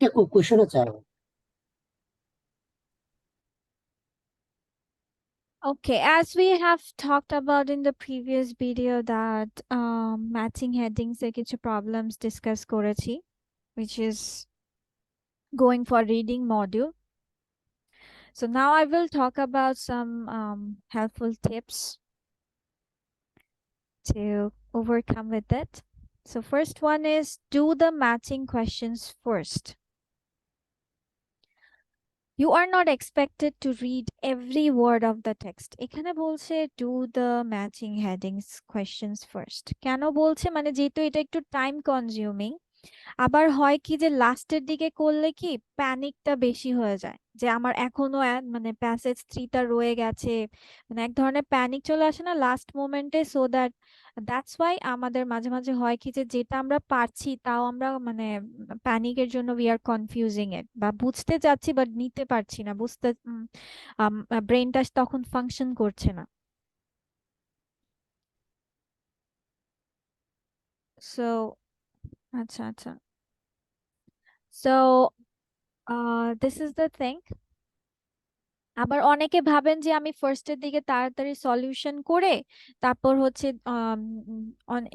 কোশ্চেনও চাই। Okay, as we have talked about in the previous video that matching headings এর কিছু problems discuss করেছি, which is going for reading module. So now I will talk about some helpful tips to overcome with it. So first one is do the matching questions first. You are not expected to read every word of the text. এখানে বলছে do the matching headings questions first. কেন বলছে মানে যেহেতু এটা একটু time consuming, আবার হয় কি যে লাস্টের দিকে করলে কি প্যানিকটা বেশি হয়ে যায় যে আমার এখনো মানে প্যাসেজ 3টা রয়ে গেছে, মানে এক ধরনের প্যানিক চলে আসে না লাস্ট মোমেন্টে। সো দ্যাটস ওয়াই আমাদের মাঝে মাঝে হয় কি যে যেটা আমরা পারছি তাও আমরা মানে প্যানিকের জন্য উই আর কনফিউজিং ইট, বা বুঝতে যাচ্ছি বাট নিতে পারছি না, বুঝতে ব্রেনটা তখন ফাংশন করছে না। সো আচ্ছা আচ্ছা, so this is the thing. আবার অনেকে ভাবেন যে আমি ফার্স্টের দিকে তাড়াতাড়ি সলিউশন করে তারপর হচ্ছে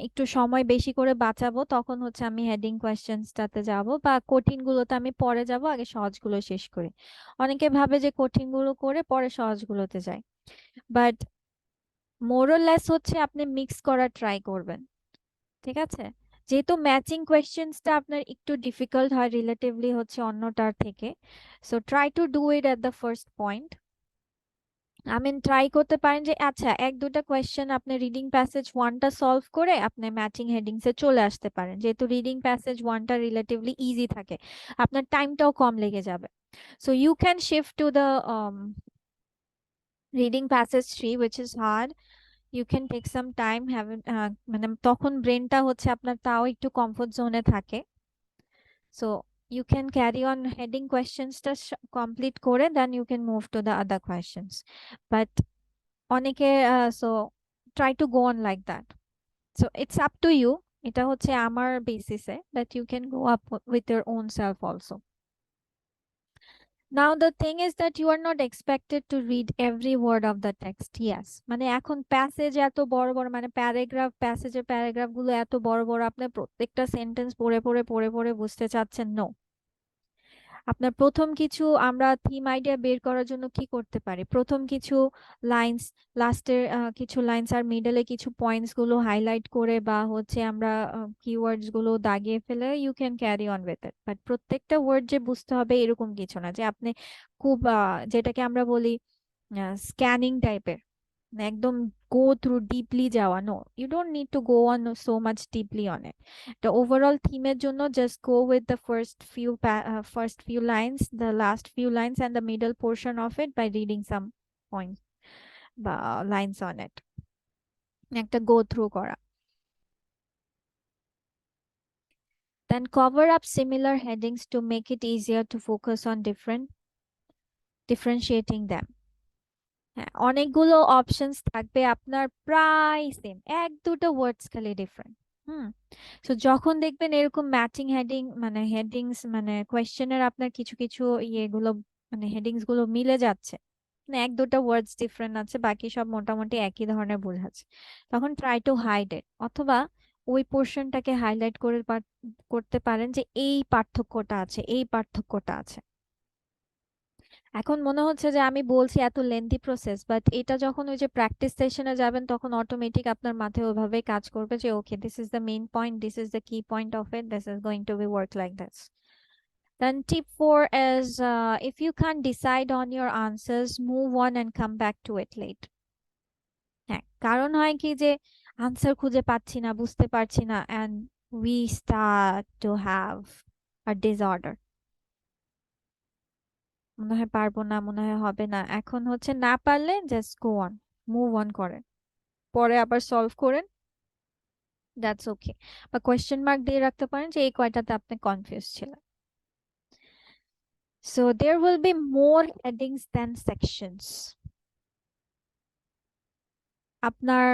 একটু সময় বেশি করে বাঁচাবো, তখন হচ্ছে আমি হেডিং কোয়েশ্চেন্সটাতে যাব, বা কঠিন গুলোতে আমি পরে যাব, আগে সহজগুলো শেষ করি। অনেকে ভাবে যে কঠিন গুলো করে পরে সহজগুলোতে যাই, বাট মোরলেস হচ্ছে আপনি মিক্স করা ট্রাই করবেন। ঠিক আছে, যেহেতু ম্যাচিং কোয়েশ্চেন্সটা আপনার একটু ডিফিকাল্ট হয় রিলেটিভলি হচ্ছে অন্যটার থেকে, so try to do it at the first point. Try করতে পারেন যে আচ্ছা এক দুটা কোয়েশ্চেন আপনি রিডিং প্যাসেজ ওয়ানটা সলভ করে আপনি ম্যাচিং হেডিংসে চলে আসতে পারেন, যেহেতু রিডিং প্যাসেজ ওয়ানটা রিলেটিভলি ইজি থাকে, আপনার টাইমটাও কম লেগে যাবে। So you can shift to the reading passage 3 which is hard. You can take some time have মানে তখন ব্রেনটা হচ্ছে আপনার তাও একটু কমফোর্ট জোনে থাকে। So you can carry on heading questions টা complete করে then you can move to the other questions. But অনেকে so try to go on like that. So it's up to you, এটা হচ্ছে আমার বেসিসে, but you can go up with your own self also. Now the thing is that you are not expected to read every word of the text. Yes, মানে এখন passage এত বড় বড়, মানে প্যারাগ্রাফ, প্যাসেজের প্যারাগ্রাফ গুলো এত বড় বড়, আপনি প্রত্যেকটা সেন্টেন্স পড়ে পড়ে পড়ে পড়ে বুঝতে চাচ্ছেন? নো। আপনার প্রথম কিছু আমরা থিম আইডিয়া বের করার জন্য কি করতে পারি, প্রথম কিছু লাইন্স, লাস্টের কিছু লাইন্স আর মিডলে কিছু পয়েন্টস গুলো হাইলাইট করে বা হচ্ছে আমরা কিওয়ার্ডস গুলো দাগিয়ে ফেলে you can carry on with it. But প্রত্যেকটা ওয়ার্ড যে বুঝতে হবে এরকম কিছু না, যে আপনি খুব যেটাকে আমরা বলি স্ক্যানিং টাইপের, একদম গো থ্রু ডিপলি যাওয়া। No, you don't need to go on so much deeply on it. The overall থিমের জন্য just go with the first few lines, the last few lines and the middle portion of it by reading some points বা lines on it, একটা go through করা। Then cover up similar headings to make it easier to focus on differentiating them. হ্যাঁ, অনেকগুলো options থাকবে আপনার প্রায় same, এক দুটো ওয়ার্ডস খালি ডিফারেন্ট। হুম, তো যখন দেখবেন এরকম ম্যাচিং হেডিং মানে হেডিংস মানে কোয়েশ্চেনের আপনার কিছু কিছু ইয়েগুলো মানে হেডিংস গুলো মিলে যাচ্ছে, মানে এক দুটো ওয়ার্ডস ডিফারেন্ট আছে, বাকি সব মোটামুটি একই ধরনের বোঝাচ্ছে, তখন ট্রাই টু হাইড ইট, অথবা ওই পোর্শনটাকে হাইলাইট করে করতে পারেন যে এই পার্থক্যটা আছে, এই পার্থক্যটা আছে। এখন মনে হচ্ছে যে আমি বলছি এত লেন্থি প্রসেস, বাট এটা যখন ওই যে প্র্যাকটিস সেশনে যাবেন তখন অটোমেটিক আপনার মাথায় ওইভাবেই কাজ করবে যে okay this is the main point, this is the key point of it, this is going to be work like this. Then tip 4 is if you can't decide on your answers, move on and come back to it late. হ্যাঁ, কারণ হয় কি যে answer খুঁজে পাচ্ছি না, বুঝতে পারছি না, and we start to have a disorder, মনে হয় পারবো না, মনে হয় হবে না। এখন হচ্ছে না পারলে just go on, move on করেন, পরে আবার সলভ করেন, দ্যাটস ওকে। বা কোয়েশ্চেন মার্ক দিয়ে রাখতে পারেন যে এই কয়টাতে আপনি কনফিউজ ছিলেন। So there will be more headings than sections. আপনার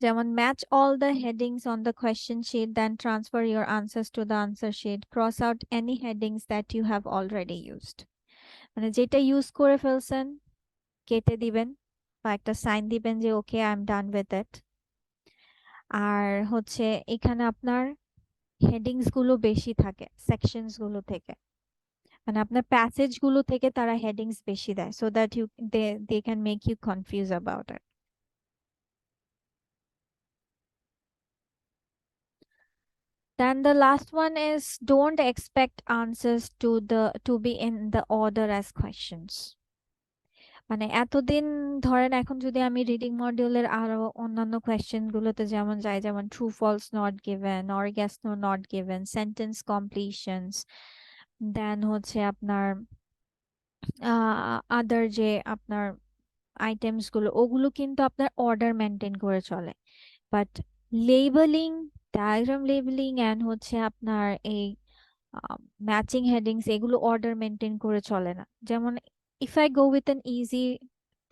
যেমন match all the headings on the question sheet then transfer your answers to the answer sheet cross out any headings that you have already used. মানে যেটা use করে ফেলছেন কেটে দিবেন বা একটা সাইন দিবেন যে okay I am done with it. আর হচ্ছে এখানে আপনার হেডিংস গুলো বেশি থাকে সেকশনস গুলো থেকে, মানে আপনার প্যাসেজ গুলো থেকে তারা হেডিংস বেশি দেয়, so that you they can make you confuse about it. Then the last one is don't expect answers to be in the order as questions. মানে এতদিন ধরেন এখন যদি আমি রিডিং মডিউলের আরো অন্যান্য কোয়েশ্চেন গুলোতে যেমন যাই, যেমন true false not given, or yes no not given, sentence completions, then হচ্ছে আপনার আদার যে আপনার আইটেমস গুলো ওগুলো কিন্তু আপনার অর্ডার মেনটেন করে চলে। But labelling, diagram labelling and হচ্ছে আপনার এই ম্যাচিং হেডিংস এগুলো অর্ডার মেনটেন করে চলে না। যেমন if I go with an easy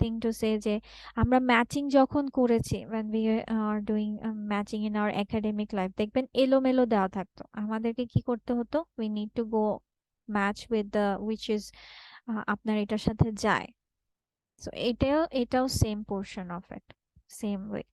thing to say, যে আমরা ম্যাচিং যখন করেছি when we are doing matching in our academic life, দেখবেন এলোমেলো দেওয়া থাকতো, আমাদেরকে কি করতে হতো, we need to go match with the which is আপনার এটার সাথে যায়। সো এটাও same portion of it, same way.